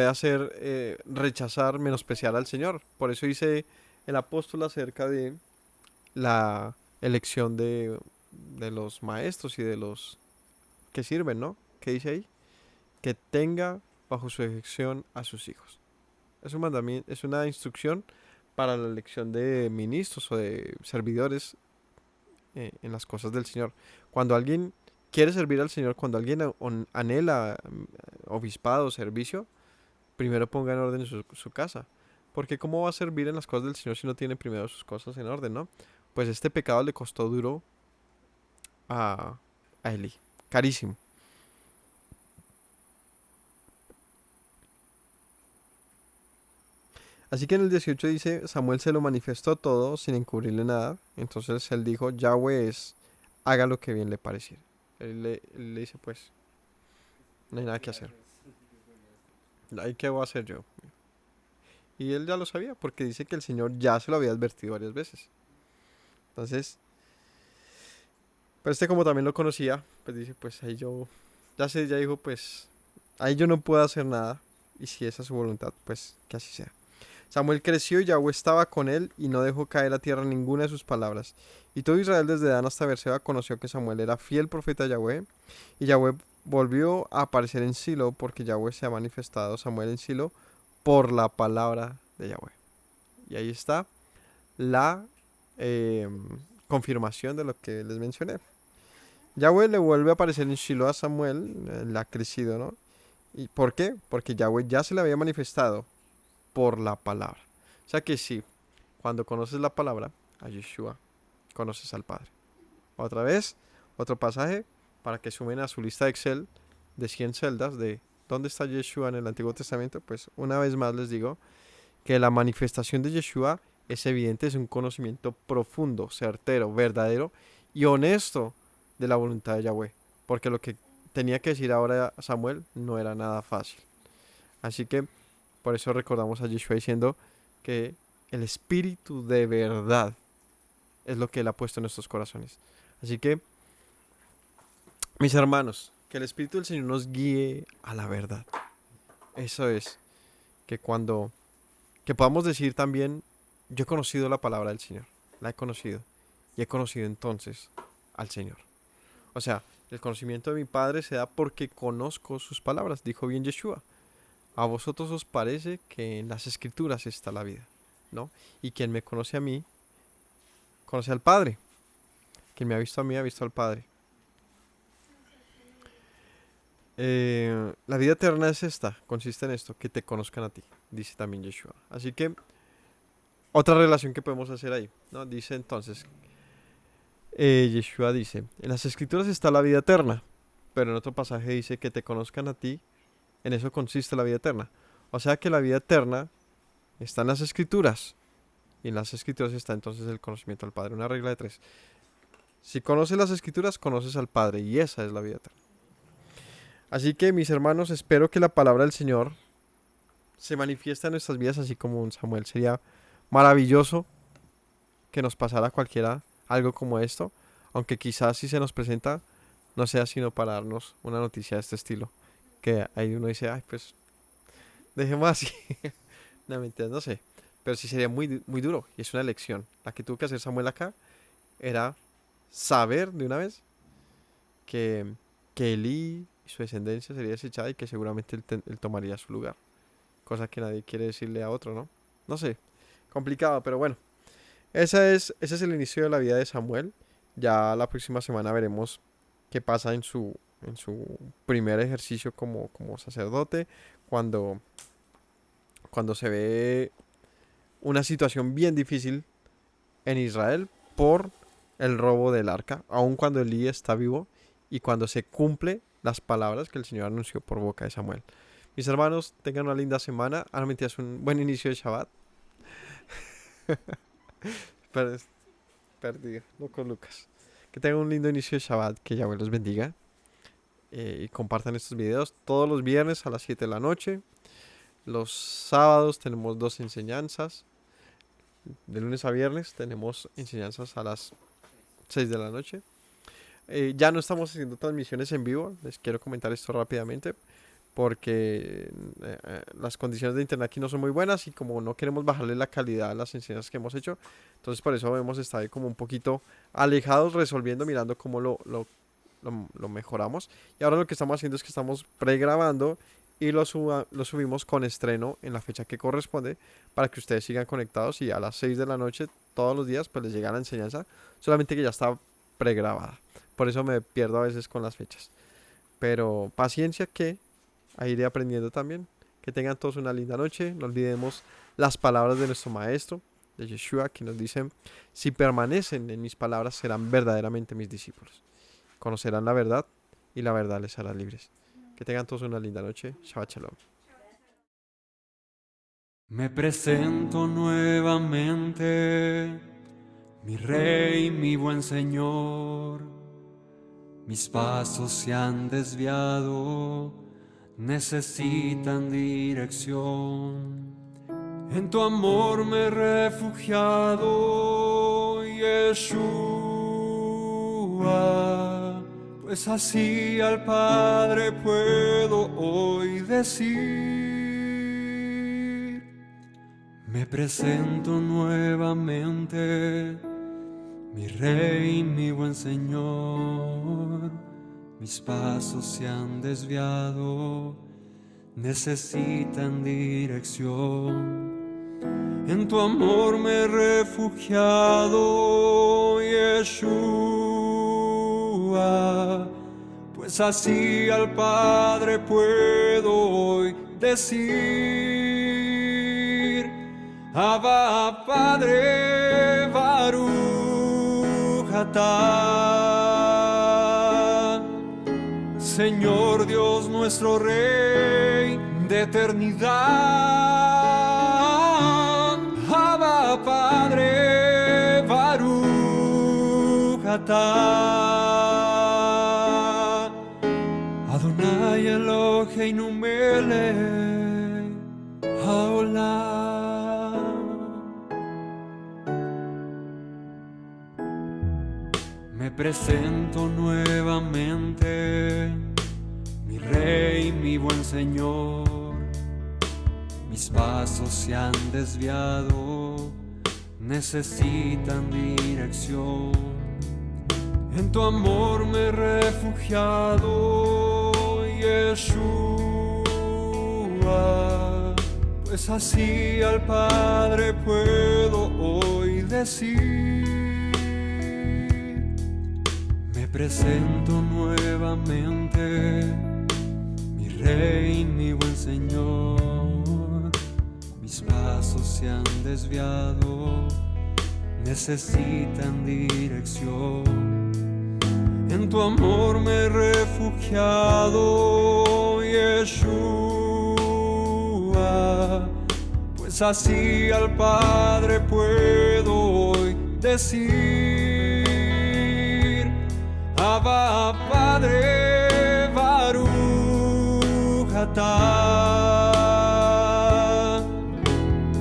hacer rechazar, menospreciar al Señor. Por eso dice el apóstol acerca de la elección de los maestros y de los que sirven, ¿no? ¿Qué dice ahí? Que tenga bajo su elección a sus hijos. Es un mandamiento, es una instrucción para la elección de ministros o de servidores en las cosas del Señor. Cuando alguien quiere servir al Señor, cuando alguien anhela obispado o servicio, primero ponga en orden su casa. Porque ¿cómo va a servir en las cosas del Señor si no tiene primero sus cosas en orden, no? Pues este pecado le costó duro a Eli. Carísimo. Así que en el 18 dice, Samuel se lo manifestó todo sin encubrirle nada. Entonces él dijo, Yahweh haga lo que bien le pareciera. Él le dice, pues, no hay nada que hacer. Ahí qué voy a hacer yo. Y él ya lo sabía, porque dice que el Señor ya se lo había advertido varias veces. Entonces, pero como también lo conocía, pues dice, pues ahí yo, ya dijo, pues, ahí yo no puedo hacer nada. Y si esa es su voluntad, pues que así sea. Samuel creció y Yahweh estaba con él y no dejó caer a tierra ninguna de sus palabras. Y todo Israel desde Dan hasta Beerseba conoció que Samuel era fiel profeta de Yahweh. Y Yahweh volvió a aparecer en Silo porque Yahweh se ha manifestado a Samuel en Silo por la palabra de Yahweh. Y ahí está la confirmación de lo que les mencioné. Yahweh le vuelve a aparecer en Silo a Samuel, le ha crecido, ¿no? ¿Y por qué? Porque Yahweh ya se le había manifestado por la palabra. O sea que sí, cuando conoces la palabra, a Yeshua, conoces al Padre. Otra vez, otro pasaje para que sumen a su lista de Excel de 100 celdas de dónde está Yeshua en el Antiguo Testamento. Pues una vez más les digo que la manifestación de Yeshua es evidente, es un conocimiento profundo, certero, verdadero y honesto de la voluntad de Yahweh. Porque lo que tenía que decir ahora Samuel no era nada fácil. Así que por eso recordamos a Yeshua diciendo que el Espíritu de verdad es lo que Él ha puesto en nuestros corazones. Así que, mis hermanos, que el Espíritu del Señor nos guíe a la verdad. Eso es, que podamos decir también, yo he conocido la palabra del Señor, la he conocido, y he conocido entonces al Señor. O sea, el conocimiento de mi Padre se da porque conozco sus palabras, dijo bien Yeshua. A vosotros os parece que en las Escrituras está la vida, ¿no? Y quien me conoce a mí, conoce al Padre. Quien me ha visto a mí, ha visto al Padre. La vida eterna es esta, consiste en esto, que te conozcan a ti, dice también Yeshua. Así que, otra relación que podemos hacer ahí, ¿no? Dice entonces, Yeshua dice, en las Escrituras está la vida eterna, pero en otro pasaje dice que te conozcan a ti, en eso consiste la vida eterna. O sea que la vida eterna está en las Escrituras, y en las Escrituras está entonces el conocimiento al Padre, una regla de 3. Si conoces las Escrituras, conoces al Padre, y esa es la vida eterna. Así que, mis hermanos, espero que la palabra del Señor se manifieste en nuestras vidas, así como en Samuel. Sería maravilloso que nos pasara a cualquiera algo como esto, aunque quizás si se nos presenta, no sea sino para darnos una noticia de este estilo. Que ahí uno dice, ay, pues, dejemos así. No, mentira, no sé. Pero sí sería muy, muy duro, y es una lección. La que tuvo que hacer Samuel acá era saber de una vez que Elí y su descendencia sería desechada y que seguramente él tomaría su lugar. Cosa que nadie quiere decirle a otro, ¿no? No sé, complicado, pero bueno. Ese es el inicio de la vida de Samuel. Ya la próxima semana veremos qué pasa en su primer ejercicio como sacerdote, cuando se ve una situación bien difícil en Israel por el robo del arca, aun cuando Elí está vivo y cuando se cumple las palabras que el Señor anunció por boca de Samuel. Mis hermanos, tengan una linda semana. Ahora me es un buen inicio de Shabbat. Perdido, loco Lucas. Que tengan un lindo inicio de Shabbat, que Yahweh los bendiga. Y compartan estos videos todos los viernes a las 7 de la noche. Los sábados tenemos 2 enseñanzas. De lunes a viernes tenemos enseñanzas a las 6 de la noche. Ya no estamos haciendo transmisiones en vivo. Les quiero comentar esto rápidamente. Porque las condiciones de internet aquí no son muy buenas. Y como no queremos bajarle la calidad a las enseñanzas que hemos hecho. Entonces por eso hemos estado ahí como un poquito alejados, resolviendo, mirando cómo lo mejoramos. Y ahora lo que estamos haciendo es que estamos pregrabando y lo subimos con estreno en la fecha que corresponde para que ustedes sigan conectados y a las 6 de la noche todos los días pues les llega la enseñanza, solamente que ya está pregrabada. Por eso me pierdo a veces con las fechas. Pero paciencia, que ahí iré aprendiendo también. Que tengan todos una linda noche. No olvidemos las palabras de nuestro maestro, de Yeshua, que nos dicen: si permanecen en mis palabras serán verdaderamente mis discípulos. Conocerán la verdad y la verdad les hará libres. Que tengan todos una linda noche. Shabbat Shalom. Me presento nuevamente, mi Rey, mi buen Señor. Mis pasos se han desviado, necesitan dirección. En tu amor me he refugiado, Yeshua. Pues así al Padre puedo hoy decir: me presento nuevamente, mi Rey, mi buen Señor. Mis pasos se han desviado, necesitan dirección. En tu amor me he refugiado, Yeshua. Pues así al Padre puedo hoy decir: Abba, Padre, Baruch atah. Señor Dios nuestro Rey de eternidad. Abba, Padre, Baruch atah. Adonai Eloheinu melech haolam. Me presento nuevamente, mi Rey, mi buen Señor. Mis pasos se han desviado, necesitan dirección. En tu amor me he refugiado, Yeshua. Pues así al Padre puedo hoy decir: me presento nuevamente, mi Rey, mi buen Señor. Mis pasos se han desviado, necesitan dirección. En tu amor me he refugiado, Yeshua. Pues así al Padre puedo hoy decir: Abba, Padre, Baruch atah.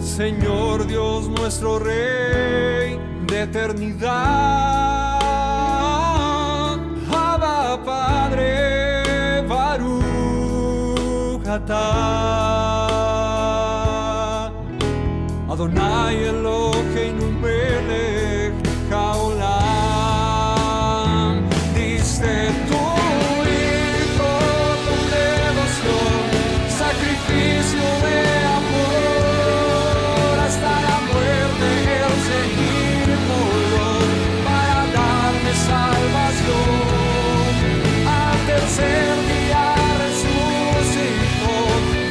Señor Dios nuestro Rey de eternidad. Abba, Padre, Baruch atah. Adonai Eloheinu melech haolam. Diste tu hijo con devoción, sacrificio de amor, hasta la muerte el seguirlo para darme salvación. Al tercer día resucitó,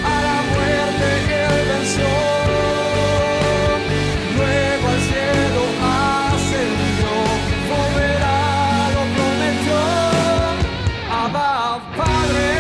a la muerte él venció. Luego al cielo ascendió, volverá, lo prometió. Abba, Padre,